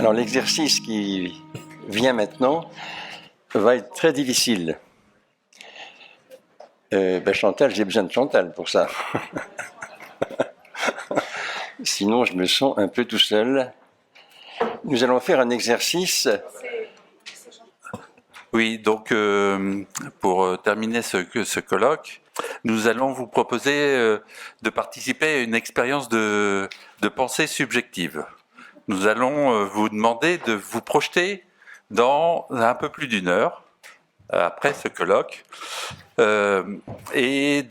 Alors l'exercice qui vient maintenant va être très difficile. Chantal, j'ai besoin de Chantal pour ça. Sinon, je me sens un peu tout seul. Nous allons faire un exercice. Oui, donc pour terminer ce colloque, nous allons vous proposer de participer à une expérience de pensée subjective. Nous allons vous demander de vous projeter dans un peu plus d'une heure après ce colloque et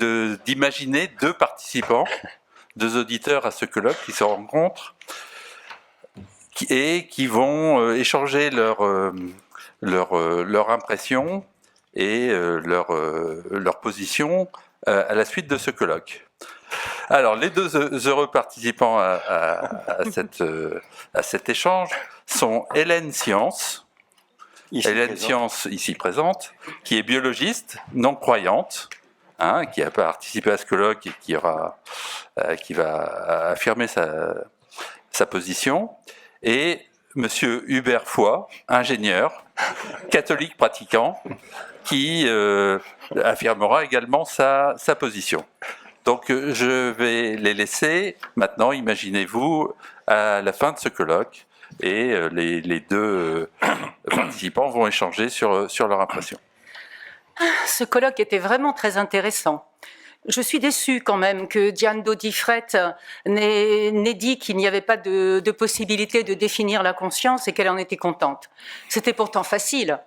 d'imaginer deux participants, deux auditeurs à ce colloque qui se rencontrent et qui vont échanger leur impression et leur position à la suite de ce colloque. Alors, les deux heureux participants à cet échange sont Hélène Science, ici présente, qui est biologiste, non-croyante, qui a participé à ce colloque et qui va affirmer sa position, et Monsieur Hubert Foy, ingénieur, catholique pratiquant, qui affirmera également sa position. Donc je vais les laisser maintenant, imaginez-vous, à la fin de ce colloque, et les deux participants vont échanger sur leur impression. Ce colloque était vraiment très intéressant. Je suis déçue quand même que Diane Dodifret n'ait dit qu'il n'y avait pas de possibilité de définir la conscience et qu'elle en était contente. C'était pourtant facile.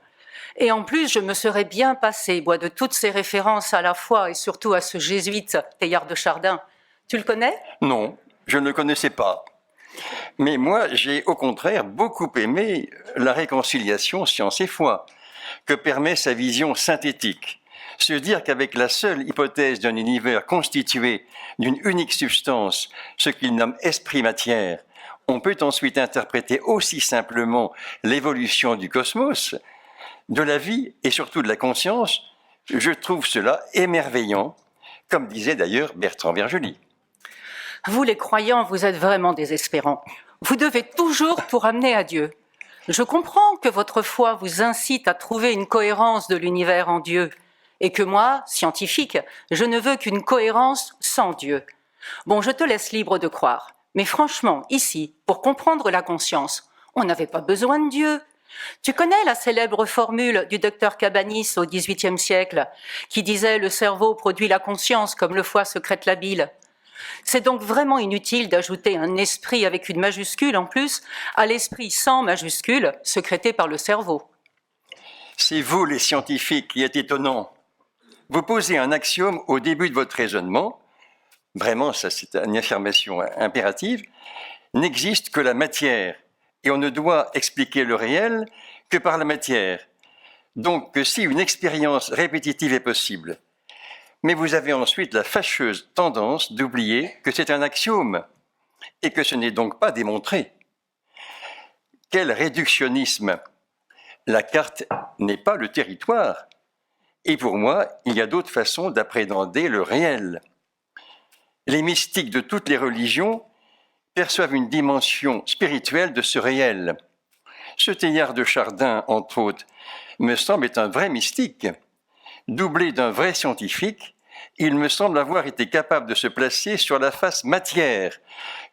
Et en plus, je me serais bien passée de toutes ces références à la foi et surtout à ce jésuite Teilhard de Chardin. Tu le connais ? Non, je ne le connaissais pas. Mais moi, j'ai au contraire beaucoup aimé la réconciliation science et foi que permet sa vision synthétique. Se dire qu'avec la seule hypothèse d'un univers constitué d'une unique substance, ce qu'il nomme esprit-matière, on peut ensuite interpréter aussi simplement l'évolution du cosmos, de la vie et surtout de la conscience, je trouve cela émerveillant, comme disait d'ailleurs Bertrand Vergely. Vous les croyants, vous êtes vraiment désespérants. Vous devez toujours tout ramener à Dieu. Je comprends que votre foi vous incite à trouver une cohérence de l'univers en Dieu, et que moi, scientifique, je ne veux qu'une cohérence sans Dieu. Bon, je te laisse libre de croire. Mais franchement, ici, pour comprendre la conscience, on n'avait pas besoin de Dieu. Tu connais la célèbre formule du docteur Cabanis au XVIIIe siècle, qui disait « le cerveau produit la conscience comme le foie sécrète la bile ». C'est donc vraiment inutile d'ajouter un esprit avec une majuscule en plus à l'esprit sans majuscule sécrété par le cerveau. C'est vous, les scientifiques, qui êtes étonnants. Vous posez un axiome au début de votre raisonnement, vraiment, ça c'est une affirmation impérative, n'existe que la matière, et on ne doit expliquer le réel que par la matière. Donc, que si une expérience répétitive est possible, mais vous avez ensuite la fâcheuse tendance d'oublier que c'est un axiome, et que ce n'est donc pas démontré. Quel réductionnisme! La carte n'est pas le territoire. Et pour moi, il y a d'autres façons d'appréhender le réel. Les mystiques de toutes les religions perçoivent une dimension spirituelle de ce réel. Ce Teilhard de Chardin, entre autres, me semble être un vrai mystique. Doublé d'un vrai scientifique, il me semble avoir été capable de se placer sur la face matière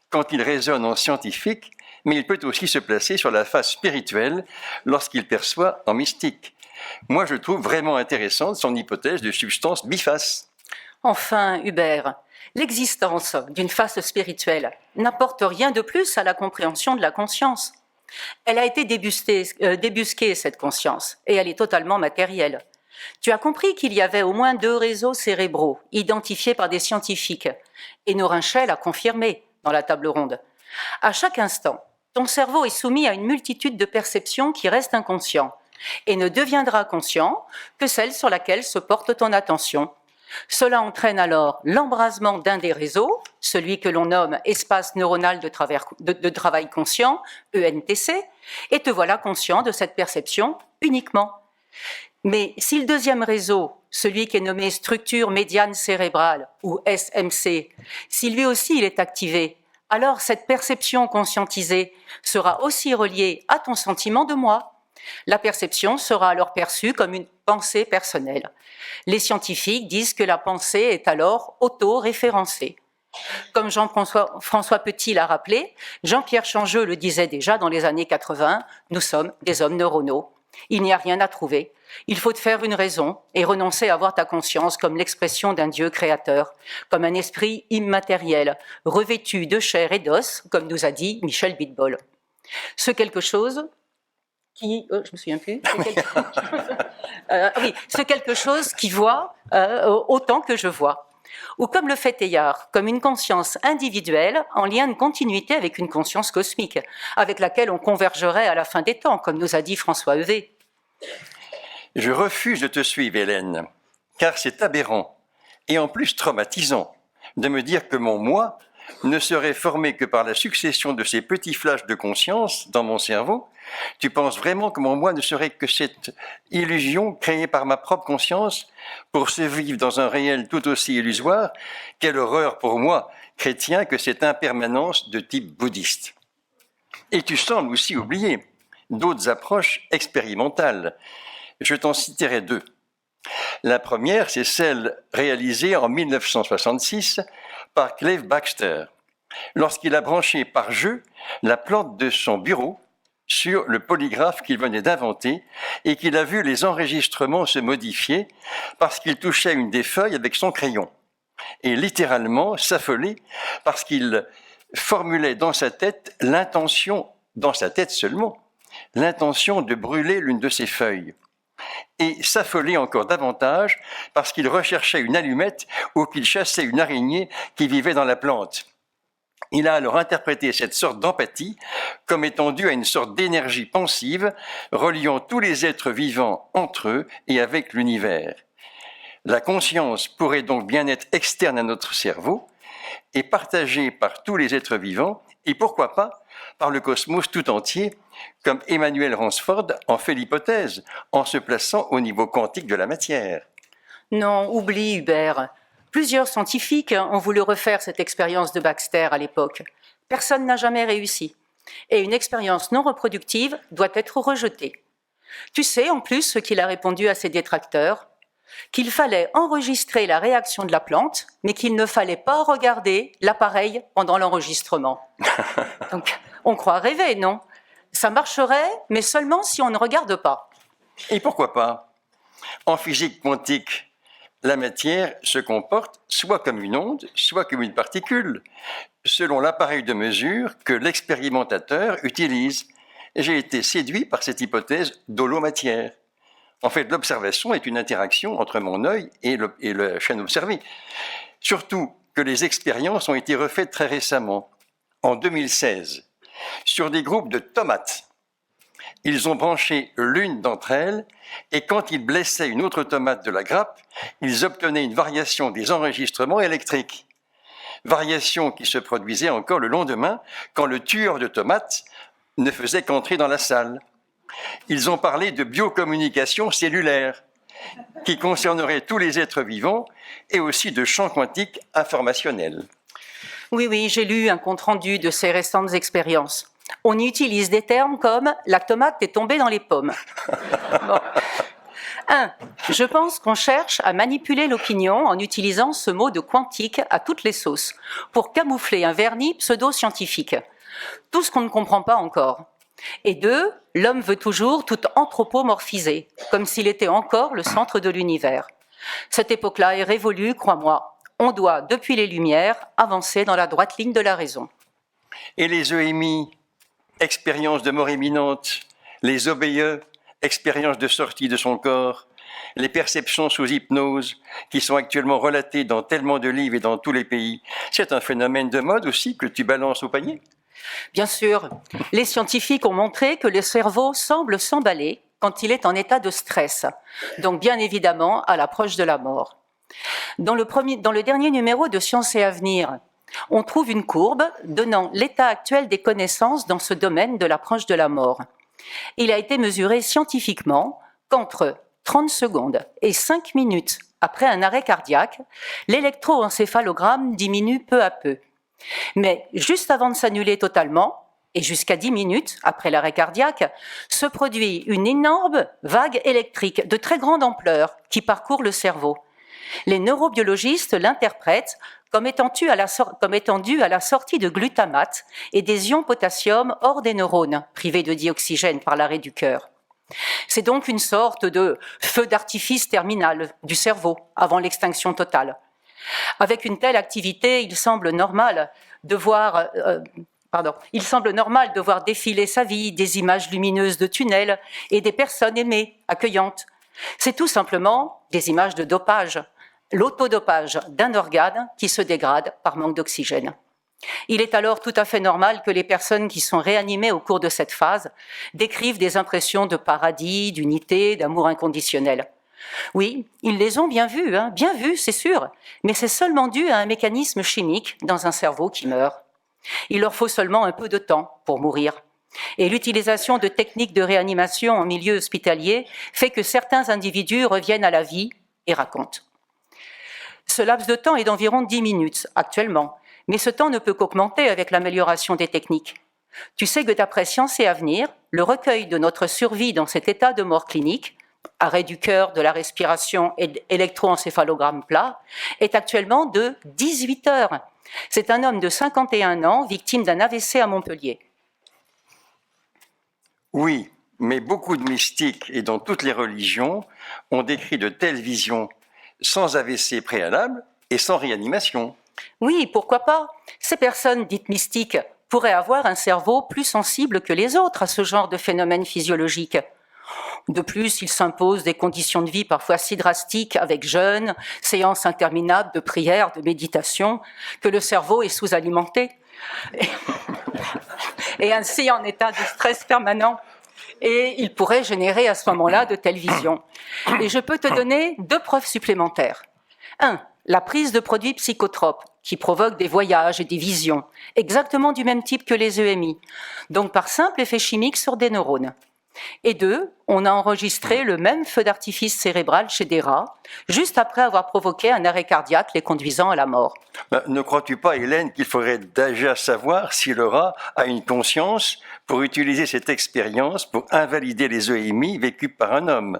quand il raisonne en scientifique, mais il peut aussi se placer sur la face spirituelle lorsqu'il perçoit en mystique. Moi, je trouve vraiment intéressante son hypothèse de substance biface. Enfin, Hubert, l'existence d'une face spirituelle n'apporte rien de plus à la compréhension de la conscience. Elle a été débusquée, cette conscience, et elle est totalement matérielle. Tu as compris qu'il y avait au moins 2 réseaux cérébraux identifiés par des scientifiques, et Norinchel a confirmé dans la table ronde. À chaque instant, ton cerveau est soumis à une multitude de perceptions qui restent inconscientes, et ne deviendra conscient que celle sur laquelle se porte ton attention. Cela entraîne alors l'embrasement d'un des réseaux, celui que l'on nomme espace neuronal de travail conscient, ENTC, et te voilà conscient de cette perception uniquement. Mais si le deuxième réseau, celui qui est nommé structure médiane cérébrale, ou SMC, si lui aussi il est activé, alors cette perception conscientisée sera aussi reliée à ton sentiment de moi. La perception sera alors perçue comme une pensée personnelle. Les scientifiques disent que la pensée est alors auto-référencée. Comme Jean-François Petit l'a rappelé, Jean-Pierre Changeux le disait déjà dans les années 80, nous sommes des hommes neuronaux. Il n'y a rien à trouver. Il faut te faire une raison et renoncer à voir ta conscience comme l'expression d'un Dieu créateur, comme un esprit immatériel, revêtu de chair et d'os, comme nous a dit Michel Bitbol. Ce quelque chose qui... je me souviens plus. Ce quelque chose qui voit autant que je vois. Ou comme le fait Teilhard, comme une conscience individuelle en lien de continuité avec une conscience cosmique, avec laquelle on convergerait à la fin des temps, comme nous a dit François Heuvet. Je refuse de te suivre, Hélène, car c'est aberrant et en plus traumatisant de me dire que mon moi ne serait formé que par la succession de ces petits flashs de conscience dans mon cerveau. Tu penses vraiment que mon moi ne serait que cette illusion créée par ma propre conscience pour se vivre dans un réel tout aussi illusoire? Quelle horreur pour moi, chrétien, que cette impermanence de type bouddhiste. Et tu sembles aussi oublier d'autres approches expérimentales. Je t'en citerai deux. La première, c'est celle réalisée en 1966 par Clive Baxter, lorsqu'il a branché par jeu la plante de son bureau sur le polygraphe qu'il venait d'inventer et qu'il a vu les enregistrements se modifier parce qu'il touchait une des feuilles avec son crayon et littéralement s'affolait parce qu'il formulait dans sa tête l'intention, dans sa tête seulement, l'intention de brûler l'une de ses feuilles. Et s'affolait encore davantage parce qu'il recherchait une allumette ou qu'il chassait une araignée qui vivait dans la plante. Il a alors interprété cette sorte d'empathie comme étant due à une sorte d'énergie pensive reliant tous les êtres vivants entre eux et avec l'univers. La conscience pourrait donc bien être externe à notre cerveau et partagée par tous les êtres vivants et pourquoi pas par le cosmos tout entier, comme Emmanuel Ransford en fait l'hypothèse, en se plaçant au niveau quantique de la matière. Non, oublie Hubert. Plusieurs scientifiques ont voulu refaire cette expérience de Baxter à l'époque. Personne n'a jamais réussi. Et une expérience non reproductive doit être rejetée. Tu sais en plus ce qu'il a répondu à ses détracteurs? Qu'il fallait enregistrer la réaction de la plante, mais qu'il ne fallait pas regarder l'appareil pendant l'enregistrement. Donc, on croit rêver, non? Ça marcherait, mais seulement si on ne regarde pas. Et pourquoi pas? En physique quantique, la matière se comporte soit comme une onde, soit comme une particule, selon l'appareil de mesure que l'expérimentateur utilise. J'ai été séduit par cette hypothèse d'holo-matière. En fait, l'observation est une interaction entre mon œil et le chaîne observée. Surtout que les expériences ont été refaites très récemment, en 2016, sur des groupes de tomates. Ils ont branché l'une d'entre elles et quand ils blessaient une autre tomate de la grappe, ils obtenaient une variation des enregistrements électriques. Variation qui se produisait encore le lendemain quand le tueur de tomates ne faisait qu'entrer dans la salle. Ils ont parlé de biocommunication cellulaire qui concernerait tous les êtres vivants et aussi de champs quantiques informationnels. Oui, j'ai lu un compte-rendu de ces récentes expériences. On y utilise des termes comme « la tomate est tombée dans les pommes ». Bon. 1. Je pense qu'on cherche à manipuler l'opinion en utilisant ce mot de quantique à toutes les sauces pour camoufler un vernis pseudo-scientifique. Tout ce qu'on ne comprend pas encore. Et 2. L'homme veut toujours tout anthropomorphiser, comme s'il était encore le centre de l'univers. Cette époque-là est révolue, crois-moi. On doit, depuis les Lumières, avancer dans la droite ligne de la raison. Et les EMI, expérience de mort imminente, les OBE, expérience de sortie de son corps, les perceptions sous hypnose, qui sont actuellement relatées dans tellement de livres et dans tous les pays, c'est un phénomène de mode aussi que tu balances au panier? Bien sûr, les scientifiques ont montré que le cerveau semble s'emballer quand il est en état de stress, donc bien évidemment à l'approche de la mort. Dans le dernier numéro de Science et Avenir, on trouve une courbe donnant l'état actuel des connaissances dans ce domaine de l'approche de la mort. Il a été mesuré scientifiquement qu'entre 30 secondes et 5 minutes après un arrêt cardiaque, l'électroencéphalogramme diminue peu à peu. Mais juste avant de s'annuler totalement, et jusqu'à 10 minutes après l'arrêt cardiaque, se produit une énorme vague électrique de très grande ampleur qui parcourt le cerveau. Les neurobiologistes l'interprètent comme étant due à la sortie de glutamate et des ions potassium hors des neurones, privés de dioxygène par l'arrêt du cœur. C'est donc une sorte de feu d'artifice terminal du cerveau avant l'extinction totale. Avec une telle activité, il semble normal de voir défiler sa vie, des images lumineuses de tunnels et des personnes aimées, accueillantes. C'est tout simplement des images de dopage, l'autodopage d'un organe qui se dégrade par manque d'oxygène. Il est alors tout à fait normal que les personnes qui sont réanimées au cours de cette phase décrivent des impressions de paradis, d'unité, d'amour inconditionnel. Oui, ils les ont bien vues, c'est sûr, mais c'est seulement dû à un mécanisme chimique dans un cerveau qui meurt. Il leur faut seulement un peu de temps pour mourir. Et l'utilisation de techniques de réanimation en milieu hospitalier fait que certains individus reviennent à la vie et racontent. Ce laps de temps est d'environ 10 minutes actuellement, mais ce temps ne peut qu'augmenter avec l'amélioration des techniques. Tu sais que d'après Science et Avenir, le recueil de notre survie dans cet état de mort clinique, arrêt du cœur, de la respiration et électroencéphalogramme plat, est actuellement de 18 heures. C'est un homme de 51 ans, victime d'un AVC à Montpellier. Oui, mais beaucoup de mystiques et dans toutes les religions ont décrit de telles visions sans AVC préalable et sans réanimation. Oui, pourquoi pas? Ces personnes dites mystiques pourraient avoir un cerveau plus sensible que les autres à ce genre de phénomène physiologique. De plus, il s'impose des conditions de vie parfois si drastiques avec jeûne, séances interminables de prière, de méditation, que le cerveau est sous-alimenté et ainsi en état de stress permanent. Et il pourrait générer à ce moment-là de telles visions. Et je peux te donner 2 preuves supplémentaires. 1. La prise de produits psychotropes qui provoquent des voyages et des visions, exactement du même type que les EMI, donc par simple effet chimique sur des neurones. Et 2, on a enregistré le même feu d'artifice cérébral chez des rats, juste après avoir provoqué un arrêt cardiaque les conduisant à la mort. Ne crois-tu pas, Hélène, qu'il faudrait déjà savoir si le rat a une conscience pour utiliser cette expérience pour invalider les EMI vécus par un homme?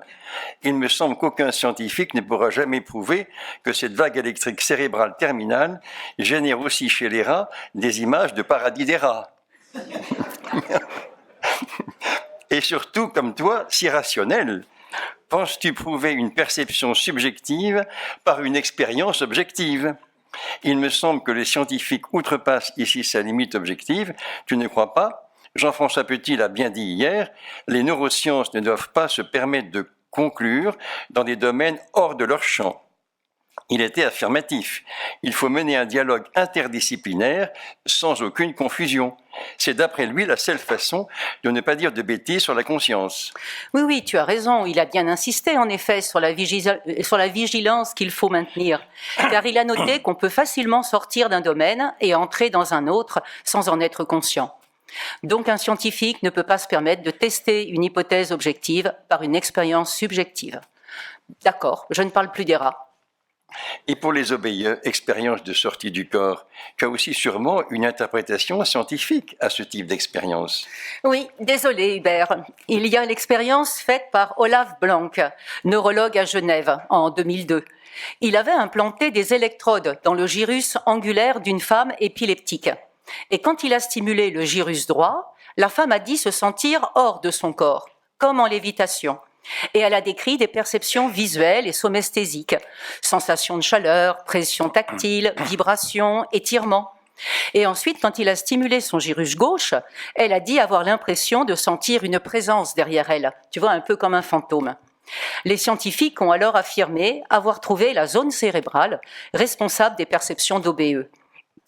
Il me semble qu'aucun scientifique ne pourra jamais prouver que cette vague électrique cérébrale terminale génère aussi chez les rats des images de paradis des rats. Et surtout, comme toi, si rationnel, penses-tu prouver une perception subjective par une expérience objective? Il me semble que les scientifiques outrepassent ici sa limite objective. Tu ne crois pas? Jean-François Petit l'a bien dit hier, les neurosciences ne doivent pas se permettre de conclure dans des domaines hors de leur champ. Il était affirmatif. Il faut mener un dialogue interdisciplinaire sans aucune confusion. C'est d'après lui la seule façon de ne pas dire de bêtises sur la conscience. Oui, tu as raison. Il a bien insisté en effet sur la vigilance qu'il faut maintenir. Car il a noté qu'on peut facilement sortir d'un domaine et entrer dans un autre sans en être conscient. Donc un scientifique ne peut pas se permettre de tester une hypothèse objective par une expérience subjective. D'accord, je ne parle plus des rats. Et pour les obéilleurs, expérience de sortie du corps, tu as aussi sûrement une interprétation scientifique à ce type d'expérience. Oui, désolé Hubert. Il y a l'expérience faite par Olaf Blank, neurologue à Genève, en 2002. Il avait implanté des électrodes dans le gyrus angulaire d'une femme épileptique. Et quand il a stimulé le gyrus droit, la femme a dit se sentir hors de son corps, comme en lévitation. Et elle a décrit des perceptions visuelles et somesthésiques, sensations de chaleur, pression tactile, vibration, étirement. Et ensuite, quand il a stimulé son gyrus gauche, elle a dit avoir l'impression de sentir une présence derrière elle, tu vois, un peu comme un fantôme. Les scientifiques ont alors affirmé avoir trouvé la zone cérébrale responsable des perceptions d'OBE.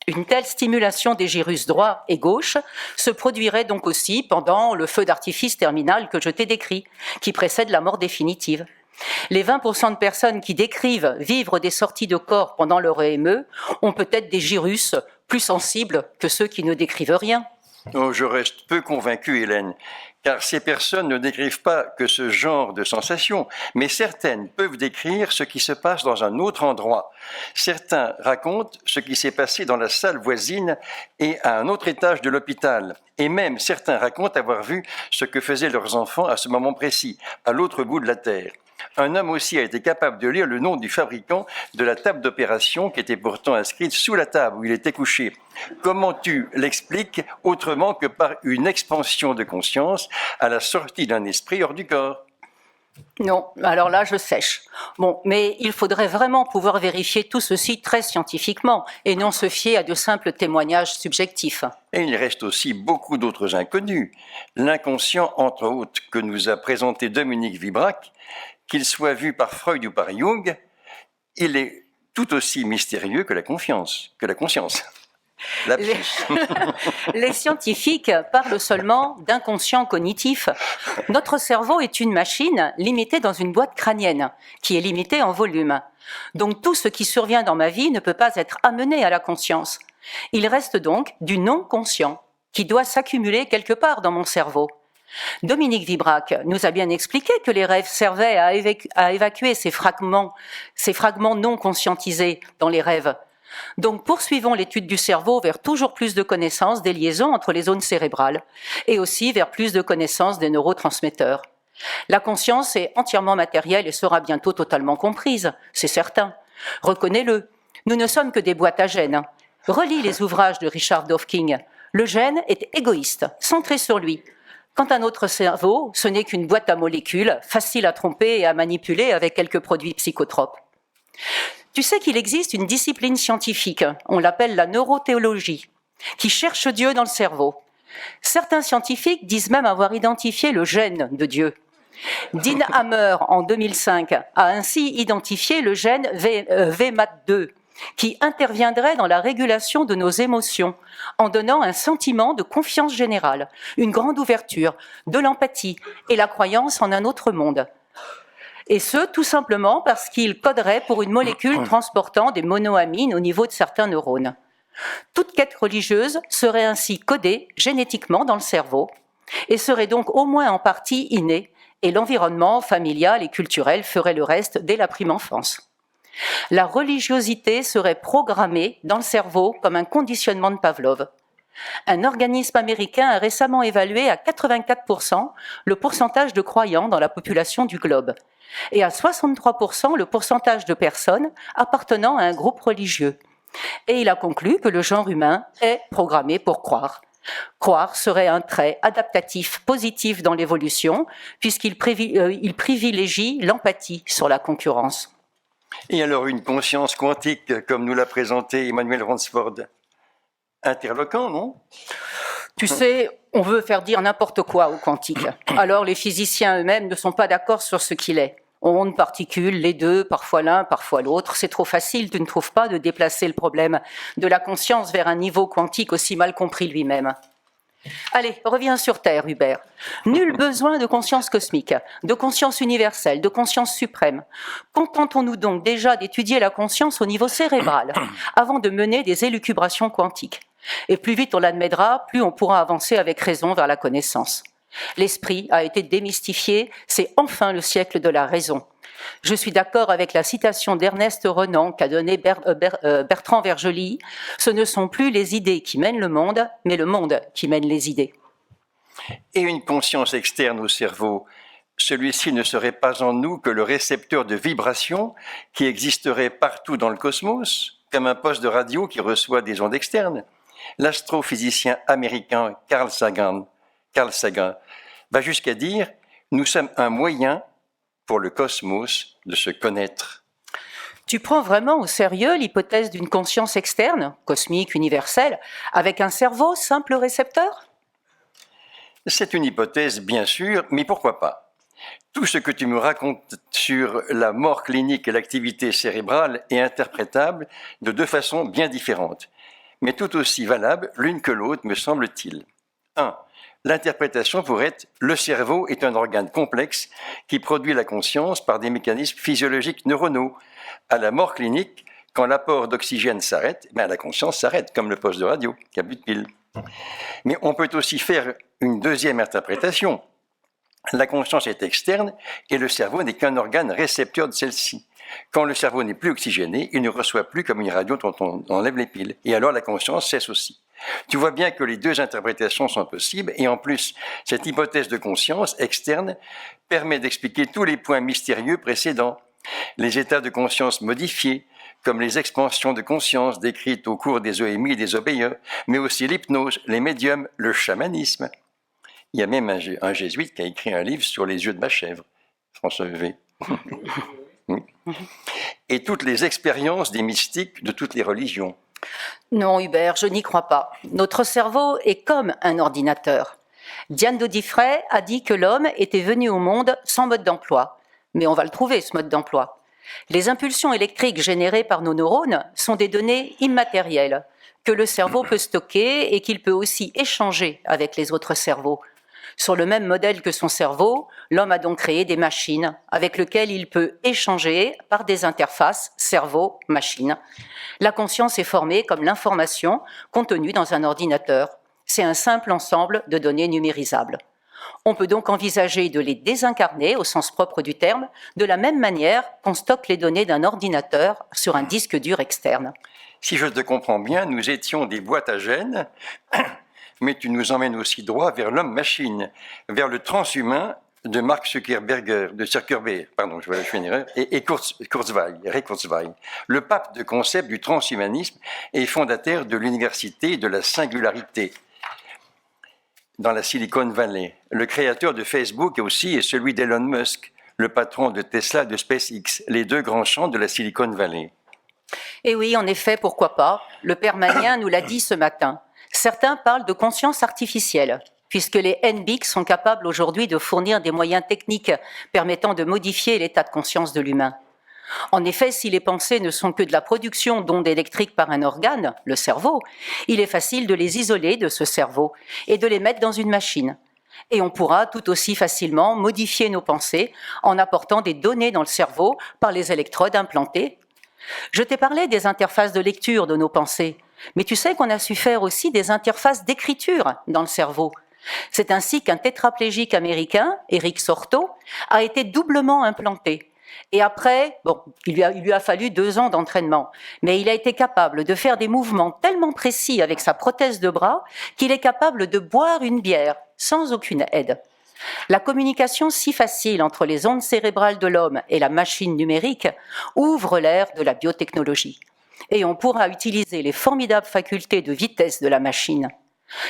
Une telle stimulation des gyrus droit et gauche se produirait donc aussi pendant le feu d'artifice terminal que je t'ai décrit, qui précède la mort définitive. Les 20% de personnes qui décrivent vivre des sorties de corps pendant leur EME ont peut-être des gyrus plus sensibles que ceux qui ne décrivent rien. Oh, je reste peu convaincu, Hélène, car ces personnes ne décrivent pas que ce genre de sensations, mais certaines peuvent décrire ce qui se passe dans un autre endroit. Certains racontent ce qui s'est passé dans la salle voisine et à un autre étage de l'hôpital. Et même certains racontent avoir vu ce que faisaient leurs enfants à ce moment précis, à l'autre bout de la terre. Un homme aussi a été capable de lire le nom du fabricant de la table d'opération qui était pourtant inscrite sous la table où il était couché. Comment tu l'expliques autrement que par une expansion de conscience à la sortie d'un esprit hors du corps ? Non, alors là, je sèche. Bon, mais il faudrait vraiment pouvoir vérifier tout ceci très scientifiquement et non se fier à de simples témoignages subjectifs. Et il reste aussi beaucoup d'autres inconnus. L'inconscient, entre autres, que nous a présenté Dominique Vibrac, qu'il soit vu par Freud ou par Jung, il est tout aussi mystérieux que la conscience. Les scientifiques parlent seulement d'inconscient cognitif. Notre cerveau est une machine limitée dans une boîte crânienne, qui est limitée en volume. Donc tout ce qui survient dans ma vie ne peut pas être amené à la conscience. Il reste donc du non-conscient, qui doit s'accumuler quelque part dans mon cerveau. Dominique Vibrac nous a bien expliqué que les rêves servaient à évacuer ces fragments non conscientisés dans les rêves. Donc poursuivons l'étude du cerveau vers toujours plus de connaissances des liaisons entre les zones cérébrales et aussi vers plus de connaissances des neurotransmetteurs. La conscience est entièrement matérielle et sera bientôt totalement comprise, c'est certain. Reconnais-le, nous ne sommes que des boîtes à gènes. Relis les ouvrages de Richard Dawkins. Le gène est égoïste, centré sur lui. Quant à notre cerveau, ce n'est qu'une boîte à molécules, facile à tromper et à manipuler avec quelques produits psychotropes. Tu sais qu'il existe une discipline scientifique, on l'appelle la neurothéologie, qui cherche Dieu dans le cerveau. Certains scientifiques disent même avoir identifié le gène de Dieu. Dean Hammer, en 2005, a ainsi identifié le gène VMAT2, qui interviendrait dans la régulation de nos émotions, en donnant un sentiment de confiance générale, une grande ouverture, de l'empathie et la croyance en un autre monde. Et ce, tout simplement parce qu'il coderait pour une molécule transportant des monoamines au niveau de certains neurones. Toute quête religieuse serait ainsi codée génétiquement dans le cerveau et serait donc au moins en partie innée, et l'environnement familial et culturel ferait le reste dès la prime enfance. La religiosité serait programmée dans le cerveau comme un conditionnement de Pavlov. Un organisme américain a récemment évalué à 84% le pourcentage de croyants dans la population du globe et à 63% le pourcentage de personnes appartenant à un groupe religieux. Et il a conclu que le genre humain est programmé pour croire. Croire serait un trait adaptatif positif dans l'évolution puisqu'il privilégie l'empathie sur la concurrence. Et alors une conscience quantique, comme nous l'a présenté Emmanuel Ransford, interloquant, non ? Tu sais, on veut faire dire n'importe quoi au quantique. Alors les physiciens eux-mêmes ne sont pas d'accord sur ce qu'il est. Ondes, particules, les deux, parfois l'un, parfois l'autre. C'est trop facile, tu ne trouves pas, de déplacer le problème de la conscience vers un niveau quantique aussi mal compris lui-même. Allez, reviens sur Terre, Hubert. Nul besoin de conscience cosmique, de conscience universelle, de conscience suprême. Contentons-nous donc déjà d'étudier la conscience au niveau cérébral, avant de mener des élucubrations quantiques. Et plus vite on l'admettra, plus on pourra avancer avec raison vers la connaissance. L'esprit a été démystifié, c'est enfin le siècle de la raison. Je suis d'accord avec la citation d'Ernest Renan qu'a donnée Bertrand Vergely. Ce ne sont plus les idées qui mènent le monde, mais le monde qui mène les idées. Et une conscience externe au cerveau, celui-ci ne serait pas en nous que le récepteur de vibrations qui existerait partout dans le cosmos, comme un poste de radio qui reçoit des ondes externes. L'astrophysicien américain Carl Sagan va jusqu'à dire « Nous sommes un moyen pour le cosmos de se connaître ». Tu prends vraiment au sérieux l'hypothèse d'une conscience externe, cosmique, universelle, avec un cerveau simple récepteur ? C'est une hypothèse, bien sûr, mais pourquoi pas ? Tout ce que tu me racontes sur la mort clinique et l'activité cérébrale est interprétable de deux façons bien différentes, mais tout aussi valables l'une que l'autre, me semble-t-il. 1. L'interprétation pourrait être « le cerveau est un organe complexe qui produit la conscience par des mécanismes physiologiques neuronaux. À la mort clinique, quand l'apport d'oxygène s'arrête, la conscience s'arrête, comme le poste de radio, qui n'a plus de pile. Mais on peut aussi faire une deuxième interprétation. La conscience est externe et le cerveau n'est qu'un organe récepteur de celle-ci. Quand le cerveau n'est plus oxygéné, il ne reçoit plus comme une radio dont on enlève les piles. Et alors la conscience cesse aussi. Tu vois bien que les deux interprétations sont possibles et en plus, cette hypothèse de conscience externe permet d'expliquer tous les points mystérieux précédents. Les états de conscience modifiés, comme les expansions de conscience décrites au cours des OMI et des OBE, mais aussi l'hypnose, les médiums, le chamanisme. Il y a même un jésuite qui a écrit un livre sur les yeux de ma chèvre, François V. Et toutes les expériences des mystiques de toutes les religions. Non, Hubert, je n'y crois pas. Notre cerveau est comme un ordinateur. Diane Dodifray a dit que l'homme était venu au monde sans mode d'emploi. Mais on va le trouver, ce mode d'emploi. Les impulsions électriques générées par nos neurones sont des données immatérielles que le cerveau peut stocker et qu'il peut aussi échanger avec les autres cerveaux. Sur le même modèle que son cerveau, l'homme a donc créé des machines avec lesquelles il peut échanger par des interfaces cerveau-machine. La conscience est formée comme l'information contenue dans un ordinateur. C'est un simple ensemble de données numérisables. On peut donc envisager de les désincarner au sens propre du terme, de la même manière qu'on stocke les données d'un ordinateur sur un disque dur externe. Si je te comprends bien, nous étions des boîtes à gènes, mais tu nous emmènes aussi droit vers l'homme-machine, vers le transhumain de Mark Zuckerberg, et Ray Kurzweil, le pape de concept du transhumanisme et fondateur de l'université de la singularité dans la Silicon Valley. Le créateur de Facebook aussi est celui d'Elon Musk, le patron de Tesla, de SpaceX, les deux grands champs de la Silicon Valley. Et oui, en effet, pourquoi pas. Le père Magnien nous l'a dit ce matin. Certains parlent de conscience artificielle, puisque les NBIC sont capables aujourd'hui de fournir des moyens techniques permettant de modifier l'état de conscience de l'humain. En effet, si les pensées ne sont que de la production d'ondes électriques par un organe, le cerveau, il est facile de les isoler de ce cerveau et de les mettre dans une machine. Et on pourra tout aussi facilement modifier nos pensées en apportant des données dans le cerveau par les électrodes implantées. Je t'ai parlé des interfaces de lecture de nos pensées, mais tu sais qu'on a su faire aussi des interfaces d'écriture dans le cerveau. C'est ainsi qu'un tétraplégique américain, Eric Sorto, a été doublement implanté. Et après, il lui a fallu 2 ans d'entraînement, mais il a été capable de faire des mouvements tellement précis avec sa prothèse de bras qu'il est capable de boire une bière sans aucune aide. La communication si facile entre les ondes cérébrales de l'homme et la machine numérique ouvre l'ère de la biotechnologie. Et on pourra utiliser les formidables facultés de vitesse de la machine.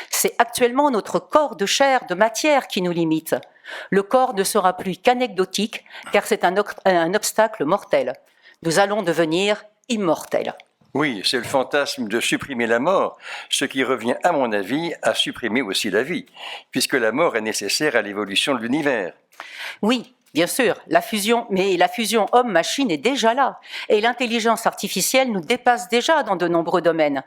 C'est actuellement notre corps de chair, de matière qui nous limite. Le corps ne sera plus qu'anecdotique, car c'est un obstacle mortel. Nous allons devenir immortels. Oui, c'est le fantasme de supprimer la mort, ce qui revient, à mon avis, à supprimer aussi la vie, puisque la mort est nécessaire à l'évolution de l'univers. Oui, bien sûr, mais la fusion homme-machine est déjà là, et l'intelligence artificielle nous dépasse déjà dans de nombreux domaines.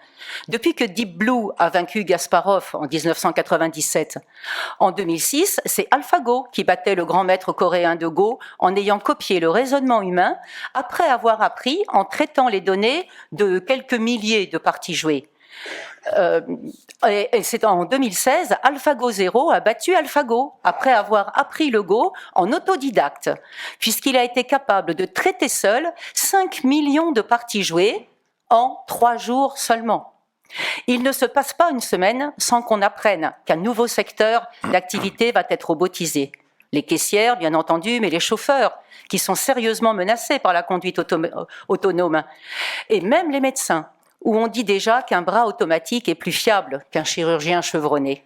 Depuis que Deep Blue a vaincu Kasparov en 1997, en 2006, c'est AlphaGo qui battait le grand maître coréen de Go en ayant copié le raisonnement humain après avoir appris en traitant les données de quelques milliers de parties jouées. Et c'est en 2016, AlphaGo 0 a battu AlphaGo après avoir appris le Go en autodidacte, puisqu'il a été capable de traiter seul 5 millions de parties jouées en 3 jours seulement. Il ne se passe pas une semaine sans qu'on apprenne qu'un nouveau secteur d'activité va être robotisé. Les caissières, bien entendu, mais les chauffeurs, qui sont sérieusement menacés par la conduite autonome, et même les médecins, où on dit déjà qu'un bras automatique est plus fiable qu'un chirurgien chevronné.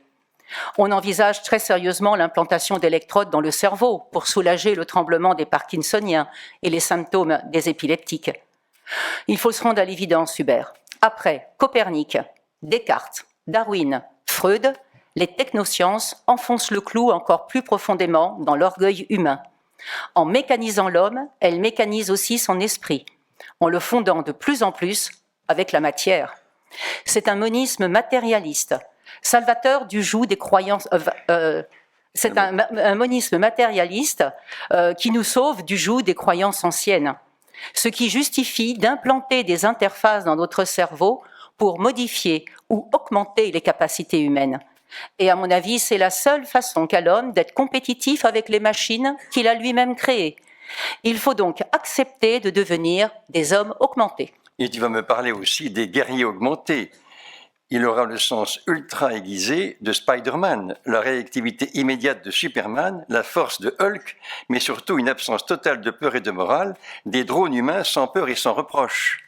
On envisage très sérieusement l'implantation d'électrodes dans le cerveau pour soulager le tremblement des parkinsoniens et les symptômes des épileptiques. Il faut se rendre à l'évidence, Hubert. Après Copernic, Descartes, Darwin, Freud, les technosciences enfoncent le clou encore plus profondément dans l'orgueil humain. En mécanisant l'homme, elles mécanisent aussi son esprit, en le fondant de plus en plus avec la matière. C'est un monisme matérialiste, salvateur du joug des croyances. C'est un monisme matérialiste qui nous sauve du joug des croyances anciennes, ce qui justifie d'implanter des interfaces dans notre cerveau pour modifier ou augmenter les capacités humaines. Et à mon avis, c'est la seule façon qu'a l'homme d'être compétitif avec les machines qu'il a lui-même créées. Il faut donc accepter de devenir des hommes augmentés. Et tu vas me parler aussi des guerriers augmentés. Il aura le sens ultra aiguisé de Spider-Man, la réactivité immédiate de Superman, la force de Hulk, mais surtout une absence totale de peur et de morale, des drones humains sans peur et sans reproche.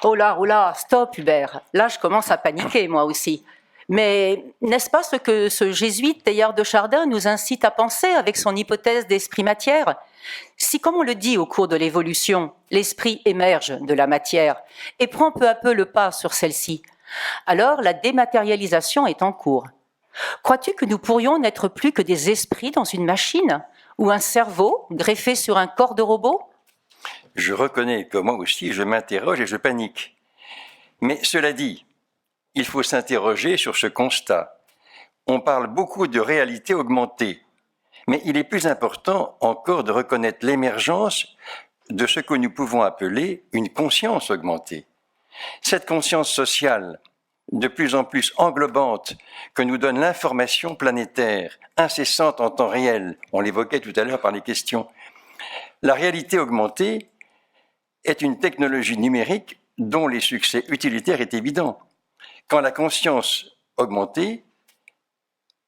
Oh là, stop Hubert, là je commence à paniquer moi aussi. Mais n'est-ce pas ce que ce jésuite Teilhard de Chardin nous incite à penser avec son hypothèse d'esprit-matière ? Si, comme on le dit au cours de l'évolution, l'esprit émerge de la matière et prend peu à peu le pas sur celle-ci, alors la dématérialisation est en cours. Crois-tu que nous pourrions n'être plus que des esprits dans une machine ou un cerveau greffé sur un corps de robot ? Je reconnais que moi aussi je m'interroge et je panique. Mais cela dit, il faut s'interroger sur ce constat. On parle beaucoup de réalité augmentée, mais il est plus important encore de reconnaître l'émergence de ce que nous pouvons appeler une conscience augmentée. Cette conscience sociale, de plus en plus englobante, que nous donne l'information planétaire, incessante en temps réel, on l'évoquait tout à l'heure par les questions. La réalité augmentée est une technologie numérique dont les succès utilitaires est évident. Quand la conscience augmentée,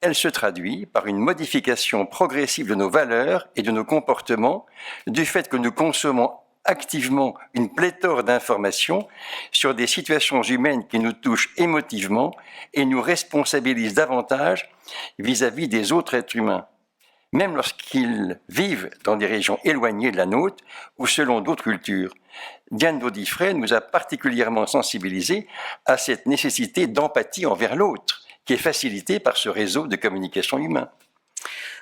elle se traduit par une modification progressive de nos valeurs et de nos comportements du fait que nous consommons activement une pléthore d'informations sur des situations humaines qui nous touchent émotivement et nous responsabilisent davantage vis-à-vis des autres êtres humains, même lorsqu'ils vivent dans des régions éloignées de la nôtre ou selon d'autres cultures. Diane Godifrey nous a particulièrement sensibilisés à cette nécessité d'empathie envers l'autre, qui est facilitée par ce réseau de communication humain.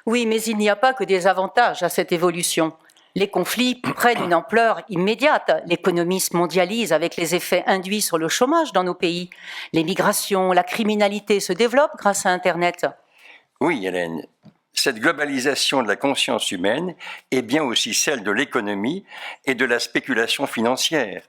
Oui, mais il n'y a pas que des avantages à cette évolution. Les conflits prennent une ampleur immédiate. L'économie se mondialise avec les effets induits sur le chômage dans nos pays. Les migrations, la criminalité se développent grâce à Internet. Oui, Hélène. Cette globalisation de la conscience humaine est bien aussi celle de l'économie et de la spéculation financière,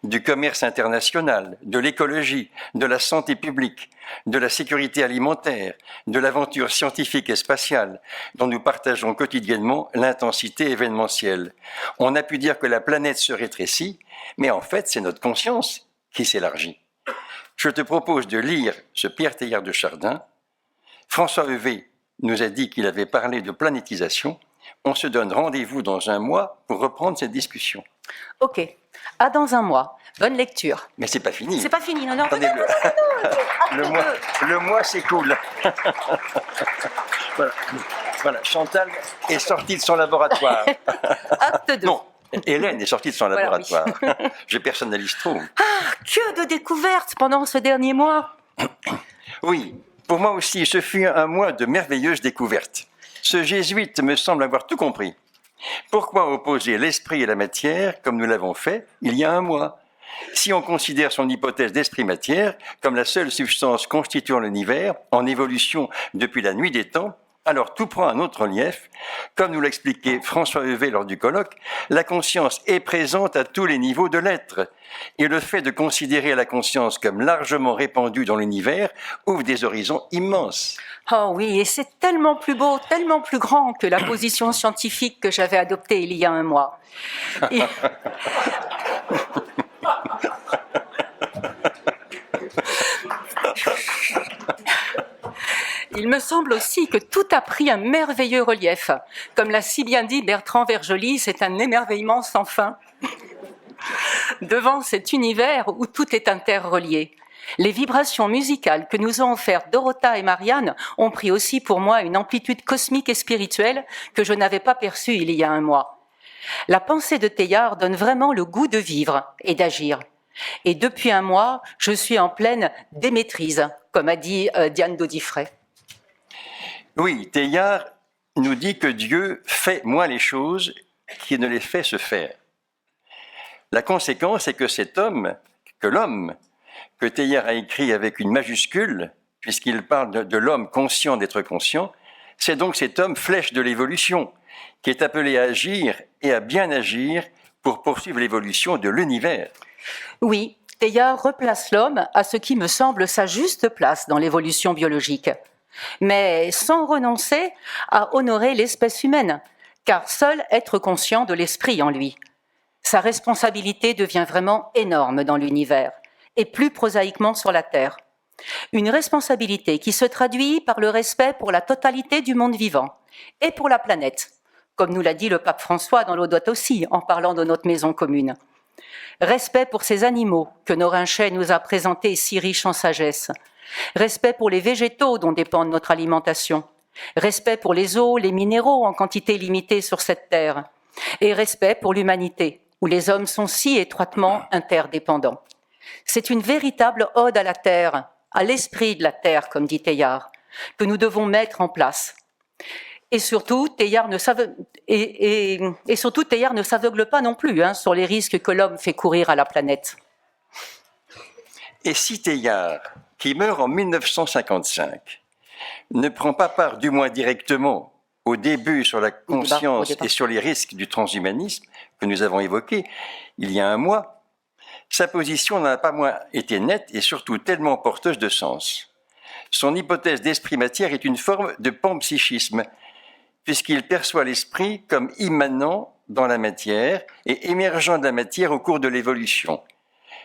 du commerce international, de l'écologie, de la santé publique, de la sécurité alimentaire, de l'aventure scientifique et spatiale, dont nous partageons quotidiennement l'intensité événementielle. On a pu dire que la planète se rétrécit, mais en fait, c'est notre conscience qui s'élargit. Je te propose de lire ce Pierre Teilhard de Chardin. François Heuvet nous a dit qu'il avait parlé de planétisation. On se donne rendez-vous dans un mois pour reprendre cette discussion. Ok, à dans un mois. Bonne lecture. Mais c'est pas fini. C'est pas fini, non, Attendez, le mois s'écoule. Voilà, Chantal est sortie de son laboratoire. Acte 2. Non, Hélène est sortie de son laboratoire. Oui. Je personnalise trop. Que de découvertes pendant ce dernier mois. Oui, pour moi aussi, ce fut un mois de merveilleuses découvertes. Ce jésuite me semble avoir tout compris. Pourquoi opposer l'esprit et la matière, comme nous l'avons fait il y a un mois ? Si on considère son hypothèse d'esprit-matière comme la seule substance constituant l'univers, en évolution depuis la nuit des temps, alors tout prend un autre relief. Comme nous l'expliquait François Heuvet lors du colloque, la conscience est présente à tous les niveaux de l'être. Et le fait de considérer la conscience comme largement répandue dans l'univers ouvre des horizons immenses. Oh oui, et c'est tellement plus beau, tellement plus grand que la position scientifique que j'avais adoptée il y a un mois. Et... Il me semble aussi que tout a pris un merveilleux relief. Comme l'a si bien dit Bertrand Vergely, c'est un émerveillement sans fin. Devant cet univers où tout est interrelié. Les vibrations musicales que nous ont offertes Dorota et Marianne ont pris aussi pour moi une amplitude cosmique et spirituelle que je n'avais pas perçue il y a un mois. La pensée de Teilhard donne vraiment le goût de vivre et d'agir. Et depuis un mois, je suis en pleine démaîtrise, comme a dit Diane Godifrey. Oui, Teilhard nous dit que Dieu fait moins les choses qu'il ne les fait se faire. La conséquence est que cet homme, que l'homme, que Teilhard a écrit avec une majuscule, puisqu'il parle de l'homme conscient d'être conscient, c'est donc cet homme flèche de l'évolution, qui est appelé à agir et à bien agir pour poursuivre l'évolution de l'univers. Oui, Teilhard replace l'homme à ce qui me semble sa juste place dans l'évolution biologique, mais sans renoncer à honorer l'espèce humaine, car seul être conscient de l'esprit en lui. Sa responsabilité devient vraiment énorme dans l'univers, et plus prosaïquement sur la Terre. Une responsabilité qui se traduit par le respect pour la totalité du monde vivant, et pour la planète, comme nous l'a dit le pape François dans Laudato Si, en parlant de notre maison commune. Respect pour ces animaux que Norinchais nous a présentés si riches en sagesse. Respect pour les végétaux dont dépend notre alimentation. Respect pour les eaux, les minéraux en quantité limitée sur cette terre. Et respect pour l'humanité, où les hommes sont si étroitement interdépendants. C'est une véritable ode à la terre, à l'esprit de la terre, comme dit Teilhard, que nous devons mettre en place. Et surtout, Teilhard ne s'aveugle pas non plus sur les risques que l'homme fait courir à la planète. Et si Teilhard, qui meurt en 1955, ne prend pas part, du moins directement, au début sur la conscience et sur les risques du transhumanisme que nous avons évoqués il y a un mois, sa position n'a pas moins été nette et surtout tellement porteuse de sens. Son hypothèse d'esprit-matière est une forme de panpsychisme, puisqu'il perçoit l'esprit comme immanent dans la matière et émergeant de la matière au cours de l'évolution.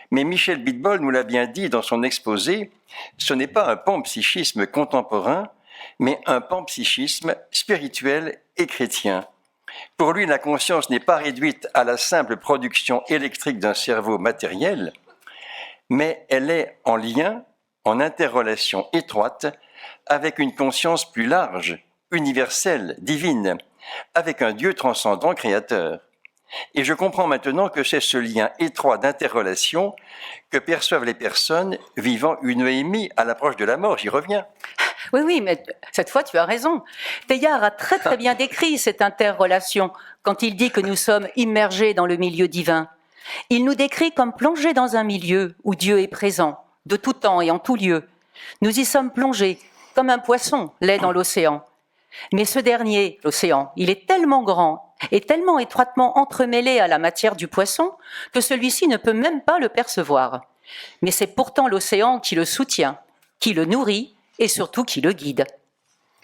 Mais Michel Bidbol nous l'a bien dit dans son exposé, ce n'est pas un panpsychisme contemporain, mais un panpsychisme spirituel et chrétien. Pour lui, la conscience n'est pas réduite à la simple production électrique d'un cerveau matériel, mais elle est en lien, en interrelation étroite, avec une conscience plus large, universelle, divine, avec un Dieu transcendant créateur. Et je comprends maintenant que c'est ce lien étroit d'interrelation que perçoivent les personnes vivant une EMI à l'approche de la mort. J'y reviens. Oui, mais cette fois, tu as raison. Teilhard a très très bien décrit cette interrelation quand il dit que nous sommes immergés dans le milieu divin. Il nous décrit comme plongés dans un milieu où Dieu est présent, de tout temps et en tout lieu. Nous y sommes plongés, comme un poisson l'est dans l'océan. Mais ce dernier, l'océan, il est tellement grand et tellement étroitement entremêlé à la matière du poisson que celui-ci ne peut même pas le percevoir. Mais c'est pourtant l'océan qui le soutient, qui le nourrit et surtout qui le guide.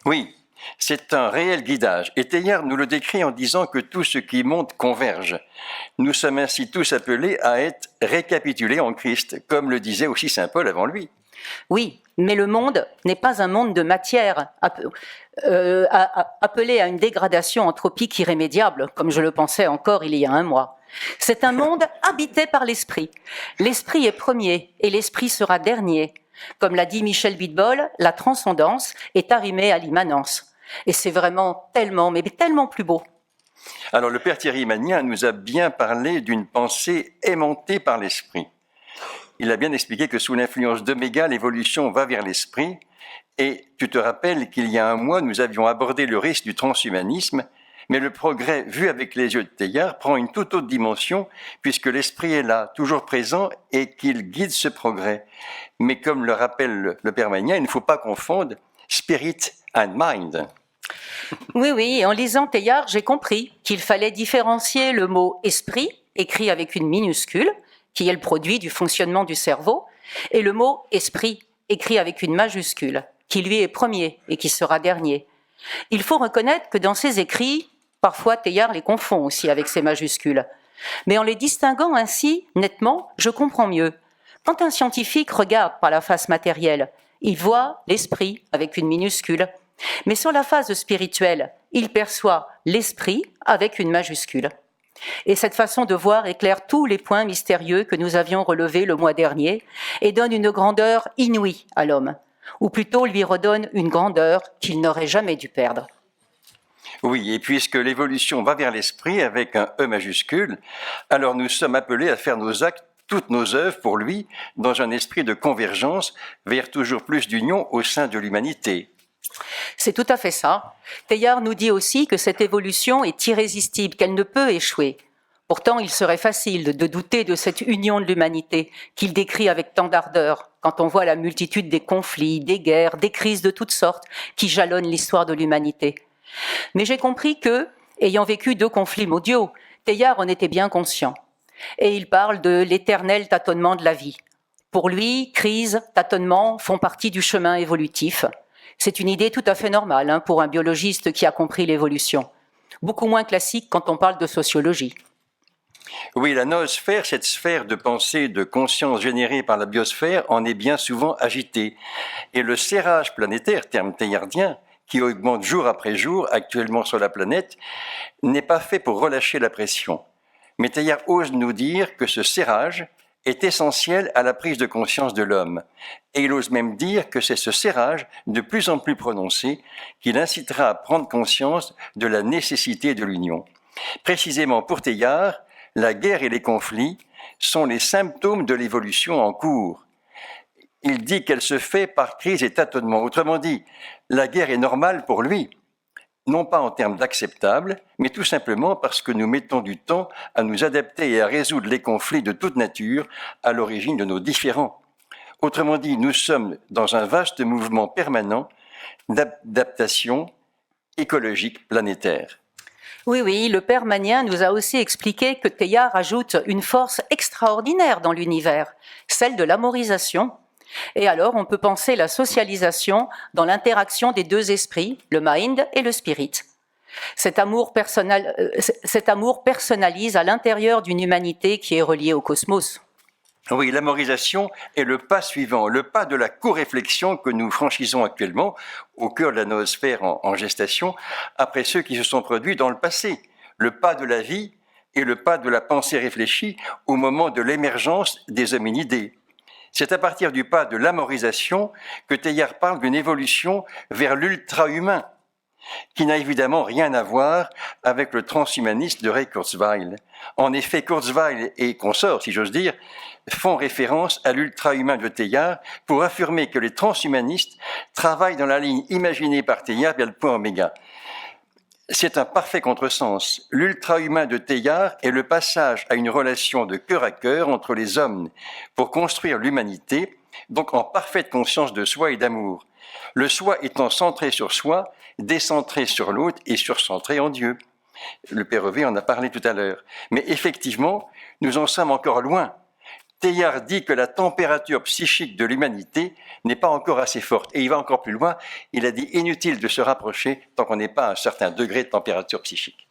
Oui, c'est un réel guidage. Et Teilhard nous le décrit en disant que tout ce qui monte converge. Nous sommes ainsi tous appelés à être récapitulés en Christ, comme le disait aussi saint Paul avant lui. Oui, mais le monde n'est pas un monde de matière appelé à une dégradation anthropique irrémédiable, comme je le pensais encore il y a un mois. C'est un monde habité par l'esprit. L'esprit est premier et l'esprit sera dernier. Comme l'a dit Michel Bidbol, la transcendance est arrimée à l'immanence. Et c'est vraiment tellement, mais tellement plus beau. Alors le père Thierry Magnin nous a bien parlé d'une pensée aimantée par l'esprit. Il a bien expliqué que sous l'influence d'Oméga, l'évolution va vers l'esprit. Et tu te rappelles qu'il y a un mois, nous avions abordé le risque du transhumanisme, mais le progrès vu avec les yeux de Teilhard prend une toute autre dimension, puisque l'esprit est là, toujours présent, et qu'il guide ce progrès. Mais comme le rappelle le père Magnin, il ne faut pas confondre spirit and mind. Oui, et en lisant Teilhard, j'ai compris qu'il fallait différencier le mot « esprit », écrit avec une minuscule, qui est le produit du fonctionnement du cerveau, et le mot « esprit », écrit avec une majuscule, qui lui est premier et qui sera dernier. Il faut reconnaître que dans ses écrits, parfois Teilhard les confond aussi avec ces majuscules. Mais en les distinguant ainsi, nettement, je comprends mieux. Quand un scientifique regarde par la face matérielle, il voit l'esprit avec une minuscule. Mais sur la phase spirituelle, il perçoit l'esprit avec une majuscule. Et cette façon de voir éclaire tous les points mystérieux que nous avions relevés le mois dernier et donne une grandeur inouïe à l'homme, ou plutôt lui redonne une grandeur qu'il n'aurait jamais dû perdre. Oui, et puisque l'évolution va vers l'esprit avec un E majuscule, alors nous sommes appelés à faire nos actes, toutes nos œuvres pour lui, dans un esprit de convergence vers toujours plus d'union au sein de l'humanité. C'est tout à fait ça. Teilhard nous dit aussi que cette évolution est irrésistible, qu'elle ne peut échouer. Pourtant, il serait facile de douter de cette union de l'humanité qu'il décrit avec tant d'ardeur quand on voit la multitude des conflits, des guerres, des crises de toutes sortes qui jalonnent l'histoire de l'humanité. Mais j'ai compris que, ayant vécu 2 conflits mondiaux, Teilhard en était bien conscient. Et il parle de l'éternel tâtonnement de la vie. Pour lui, crise, tâtonnement font partie du chemin évolutif. C'est une idée tout à fait normale pour un biologiste qui a compris l'évolution. Beaucoup moins classique quand on parle de sociologie. Oui, la noosphère, cette sphère de pensée, de conscience générée par la biosphère, en est bien souvent agitée. Et le serrage planétaire, terme teilhardien, qui augmente jour après jour actuellement sur la planète, n'est pas fait pour relâcher la pression. Mais Teilhard ose nous dire que ce serrage est essentiel à la prise de conscience de l'homme. Et il ose même dire que c'est ce serrage de plus en plus prononcé qui l'incitera à prendre conscience de la nécessité de l'union. Précisément pour Teilhard, la guerre et les conflits sont les symptômes de l'évolution en cours. Il dit qu'elle se fait par crise et tâtonnement. Autrement dit, la guerre est normale pour lui, non pas en termes d'acceptable, mais tout simplement parce que nous mettons du temps à nous adapter et à résoudre les conflits de toute nature à l'origine de nos différends. Autrement dit, nous sommes dans un vaste mouvement permanent d'adaptation écologique planétaire. Oui, le père Magnien nous a aussi expliqué que Teilhard ajoute une force extraordinaire dans l'univers, celle de l'amorisation. Et alors, on peut penser la socialisation dans l'interaction des deux esprits, le mind et le spirit. Cet amour personnalise à l'intérieur d'une humanité qui est reliée au cosmos. Oui, l'amorisation est le pas suivant, le pas de la co-réflexion que nous franchissons actuellement au cœur de la noosphère en gestation, après ceux qui se sont produits dans le passé. Le pas de la vie et le pas de la pensée réfléchie au moment de l'émergence des hominidés. C'est à partir du pas de l'amorisation que Teilhard parle d'une évolution vers l'ultra-humain, qui n'a évidemment rien à voir avec le transhumaniste de Ray Kurzweil. En effet, Kurzweil et consorts, si j'ose dire, font référence à l'ultra-humain de Teilhard pour affirmer que les transhumanistes travaillent dans la ligne imaginée par Teilhard vers le point oméga. C'est un parfait contresens. L'ultra-humain de Teilhard est le passage à une relation de cœur à cœur entre les hommes pour construire l'humanité, donc en parfaite conscience de soi et d'amour. Le soi étant centré sur soi, décentré sur l'autre et surcentré en Dieu. Le Père Revey en a parlé tout à l'heure. Mais effectivement, nous en sommes encore loin. Teilhard dit que la température psychique de l'humanité n'est pas encore assez forte. Et il va encore plus loin. Il a dit inutile de se rapprocher tant qu'on n'est pas à un certain degré de température psychique.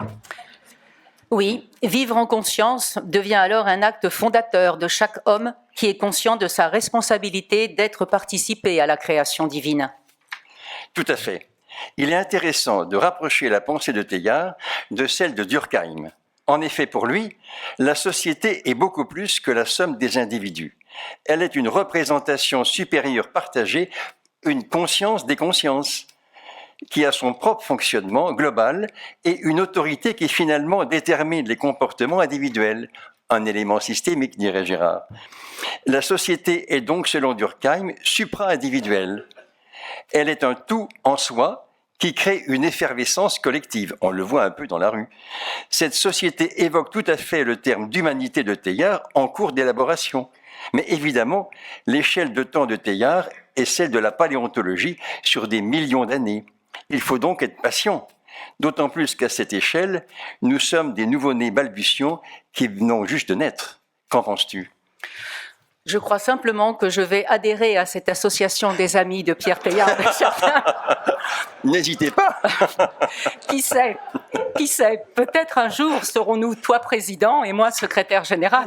Oui, vivre en conscience devient alors un acte fondateur de chaque homme qui est conscient de sa responsabilité d'être participé à la création divine. Tout à fait. Il est intéressant de rapprocher la pensée de Teilhard de celle de Durkheim. En effet, pour lui, la société est beaucoup plus que la somme des individus. Elle est une représentation supérieure partagée, une conscience des consciences, qui a son propre fonctionnement global et une autorité qui finalement détermine les comportements individuels. Un élément systémique, dirait Gérard. La société est donc, selon Durkheim, supra-individuelle. Elle est un tout en soi, qui crée une effervescence collective. On le voit un peu dans la rue. Cette société évoque tout à fait le terme d'humanité de Teilhard en cours d'élaboration. Mais évidemment, l'échelle de temps de Teilhard est celle de la paléontologie sur des millions d'années. Il faut donc être patient. D'autant plus qu'à cette échelle, nous sommes des nouveau-nés balbutiants qui venons juste de naître. Qu'en penses-tu ? Je crois simplement que je vais adhérer à cette association des amis de Pierre Teilhard. N'hésitez pas. Qui sait, peut-être un jour serons-nous toi président et moi secrétaire général.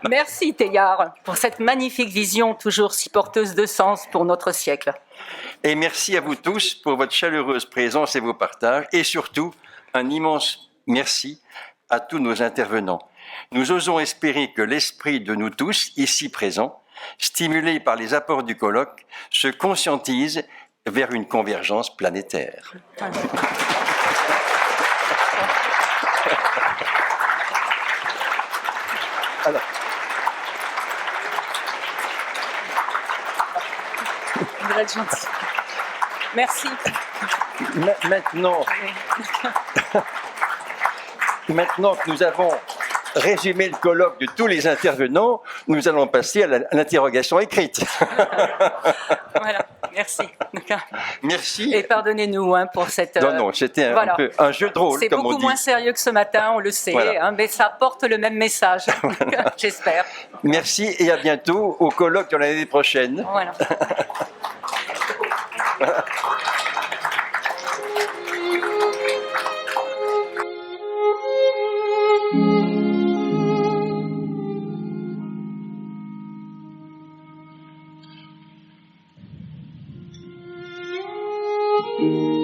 Merci Teilhard pour cette magnifique vision toujours si porteuse de sens pour notre siècle. Et merci à vous tous pour votre chaleureuse présence et vos partages. Et surtout, un immense merci à tous nos intervenants. Nous osons espérer que l'esprit de nous tous, ici présents, stimulé par les apports du colloque, se conscientise vers une convergence planétaire. Alors. Vous êtes gentil. Merci. Maintenant que nous avons résumé le colloque de tous les intervenants, nous allons passer à l'interrogation écrite. Voilà, merci. Merci. Et pardonnez-nous pour cette... Non, c'était voilà. un jeu de rôle, C'est comme on dit. beaucoup moins sérieux que ce matin, on le sait, Voilà. mais ça porte le même message, j'espère. Merci et à bientôt au colloque de l'année prochaine. Voilà. Thank you.